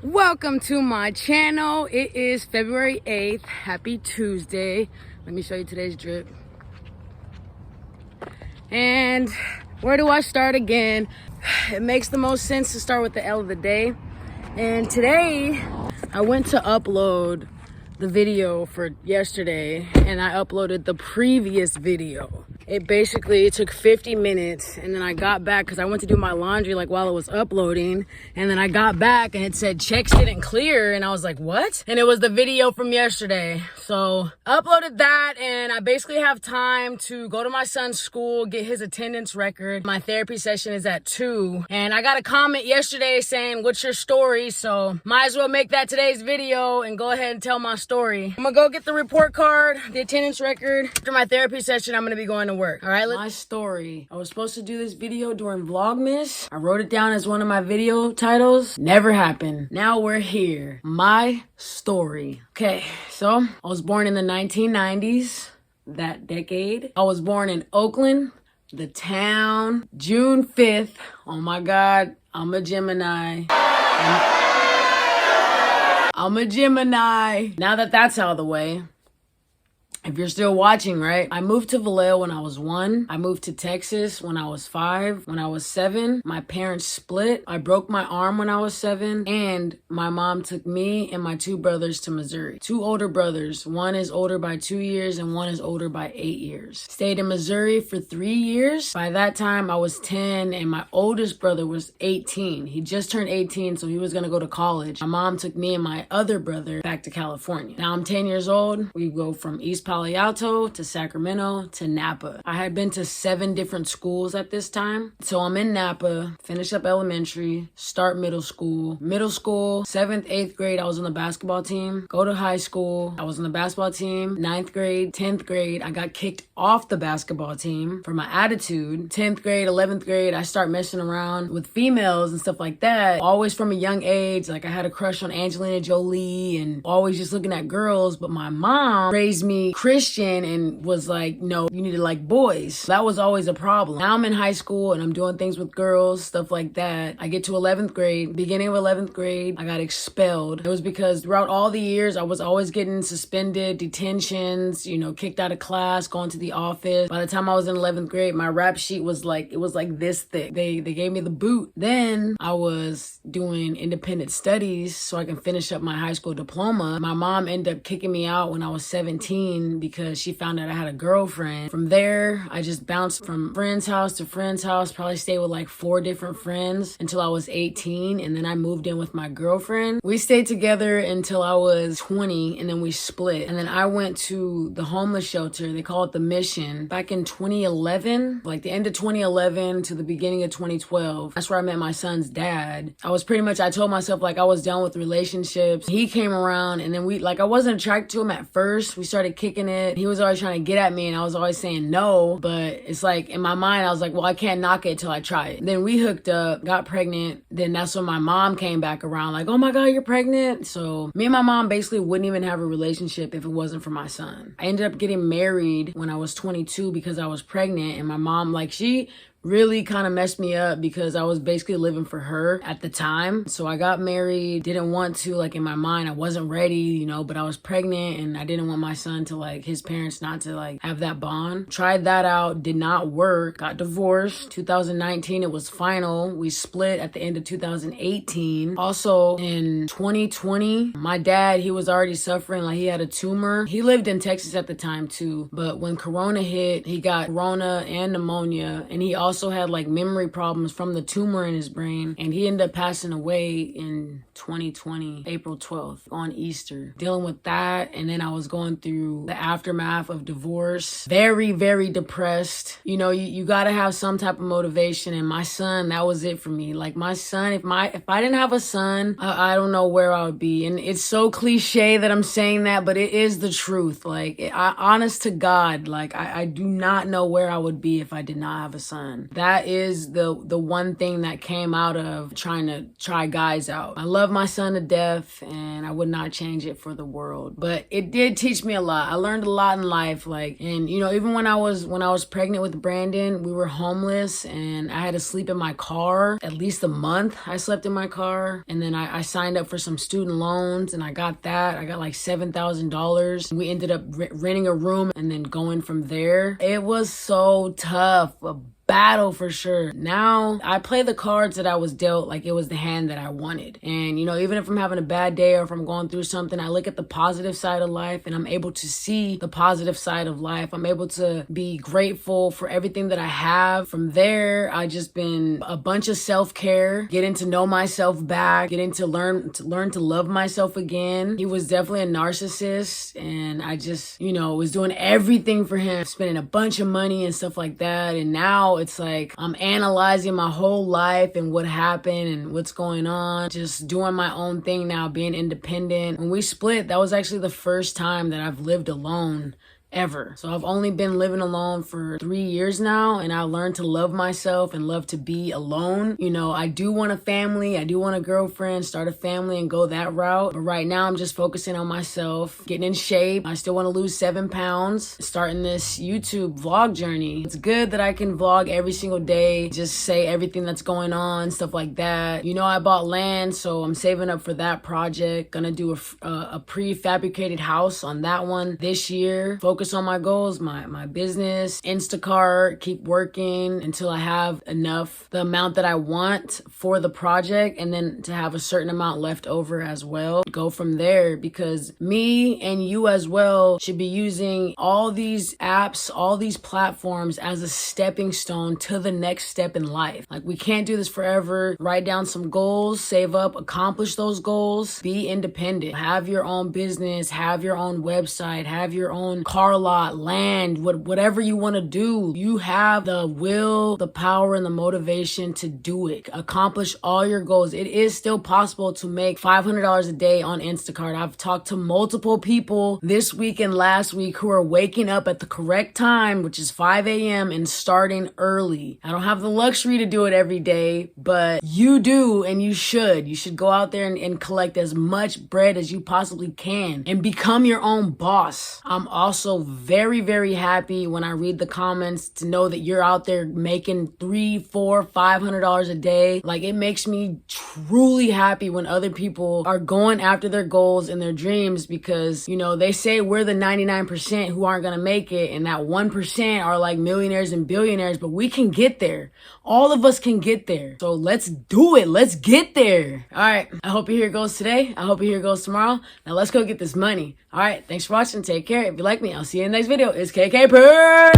Welcome to my channel. It is February 8th. Happy Tuesday. Let me show you today's drip. And where do I start again? It makes the most sense to start with the L of the day. And today I went to upload the video for yesterday and I uploaded the previous video. It basically took 50 minutes and then I got back because I went to do my laundry like while it was uploading, and then I got back and it said checks didn't clear and I was like, what? And it was the video from yesterday. So uploaded that and I basically have time to go to my son's school, get his attendance record. My therapy session is at 2 and I got a comment yesterday saying, what's your story? So might as well make that today's video and go ahead and tell my story. I'm gonna go get the report card, the attendance record. After my therapy session, I'm gonna be going to work. All right, my story. I was supposed to do this video during Vlogmas. I wrote it down as one of my video titles. Never happened. Now we're here. My story. Okay, so I was born in the 1990s, that decade. I was born in Oakland, the town, June 5th. Oh my God, I'm a Gemini. I'm a Gemini. Now that that's out of the way, if you're still watching, right? I moved to Vallejo when I was 1. I moved to Texas when I was 5. When I was 7, my parents split. I broke my arm when I was 7. And my mom took me and my 2 brothers to Missouri. 2 older brothers. One is older by 2 years and one is older by 8 years. Stayed in Missouri for 3 years. By that time, I was 10 and my oldest brother was 18. He just turned 18, so he was gonna go to college. My mom took me and my other brother back to California. Now I'm 10 years old. We go from East Palo Alto to Sacramento to Napa. I had been to 7 different schools at this time. So I'm in Napa, finish up elementary, start middle school. Middle school, 7th, 8th grade, I was on the basketball team. Go to high school, I was on the basketball team. 9th grade, 10th grade, I got kicked off the basketball team for my attitude. 10th grade, 11th grade, I start messing around with females and stuff like that. Always from a young age, like I had a crush on Angelina Jolie and always just looking at girls. But my mom raised me Christian and was like, no, you need to like boys. That was always a problem. Now I'm in high school and I'm doing things with girls, stuff like that. I get to 11th grade, beginning of 11th grade, I got expelled. It was because throughout all the years, I was always getting suspended, detentions, kicked out of class, going to the office. By the time I was in 11th grade, my rap sheet was like, it was like this thick. They gave me the boot. Then I was doing independent studies so I can finish up my high school diploma. My mom ended up kicking me out when I was 17 because she found out I had a girlfriend. From there, I just bounced from friend's house to friend's house, probably stayed with like 4 different friends until I was 18. And then I moved in with my girlfriend. We stayed together until I was 20 and then we split. And then I went to the homeless shelter. They call it the Mission back in 2011, like the end of 2011 to the beginning of 2012. That's where I met my son's dad. I told myself like I was done with relationships. He came around and then I wasn't attracted to him at first. We started kicking it. He was always trying to get at me and I was always saying no, but it's like in my mind I was like, well, I can't knock it till I try it. Then we hooked up, got pregnant. Then that's when my mom came back around like, oh my God, you're pregnant. So me and my mom basically wouldn't even have a relationship if it wasn't for my son. I ended up getting married when I was 22 because I was pregnant, and my mom, she really kind of messed me up because I was basically living for her at the time. So I got married, didn't want to, in my mind, I wasn't ready, but I was pregnant and I didn't want my son to his parents not to have that bond. Tried that out, did not work, got divorced. 2019, it was final. We split at the end of 2018. Also in 2020, my dad, he was already suffering, he had a tumor. He lived in Texas at the time too, but when Corona hit, he got Corona and pneumonia, and he also had memory problems from the tumor in his brain, and he ended up passing away in 2020, April 12th on Easter. Dealing with that, and then I was going through the aftermath of divorce. Very, very depressed. You gotta have some type of motivation, and my son, that was it for me. My son, if I didn't have a son, I don't know where I would be. And it's so cliche that I'm saying that, but it is the truth. Honest to God, I do not know where I would be if I did not have a son. on. That is the one thing that came out of trying to try guys out. I love my son to death, and I would not change it for the world. But it did teach me a lot. I learned a lot in life, and even when I was pregnant with Brandon, we were homeless, and I had to sleep in my car at least a month. I slept in my car, and then I signed up for some student loans, and I got that. I got like $7,000. We ended up renting a room and then going from there. It was so tough. A battle for sure. Now I play the cards that I was dealt like it was the hand that I wanted. And even if I'm having a bad day or if I'm going through something, I look at the positive side of life and I'm able to see the positive side of life. I'm able to be grateful for everything that I have. From there, I just been a bunch of self-care, getting to know myself back, getting to learn to love myself again. He was definitely a narcissist, and I just, was doing everything for him, spending a bunch of money and stuff like that. And now it's like I'm analyzing my whole life and what happened and what's going on, just doing my own thing now, being independent. When we split, that was actually the first time that I've lived alone ever. So I've only been living alone for 3 years now, and I learned to love myself and love to be alone. I do want a family. I do want a girlfriend, start a family and go that route. But right now I'm just focusing on myself, getting in shape. I still want to lose 7 pounds, starting this YouTube vlog journey. It's good that I can vlog every single day, just say everything that's going on, stuff like that. I bought land, so I'm saving up for that project. Gonna do a prefabricated house on that one this year. Focus on my goals, my business, Instacart, keep working until I have enough, the amount that I want for the project, and then to have a certain amount left over as well. Go from there, because me and you as well should be using all these apps, all these platforms as a stepping stone to the next step in life. Like, we can't do this forever. Write down some goals, save up, accomplish those goals, be independent, have your own business, have your own website, have your own car lot, land, whatever you want to do. You have the will, the power, and the motivation to do it. Accomplish all your goals. It is still possible to make $500 a day on Instacart. I've talked to multiple people this week and last week who are waking up at the correct time, which is 5 a.m. and starting early. I don't have the luxury to do it every day, but you do, and you should. You should go out there and collect as much bread as you possibly can and become your own boss. I'm also very, very happy when I read the comments to know that you're out there making $300, $400, $500 a day. Like, it makes me truly happy when other people are going after their goals and their dreams, because, they say we're the 99% who aren't going to make it, and that 1% are like millionaires and billionaires, but we can get there. All of us can get there. So let's do it. Let's get there. All right. I hope your here goes today. I hope your here goes tomorrow. Now let's go get this money. All right. Thanks for watching. Take care. If you like me, I'll see you in the next video. It's KK Purr.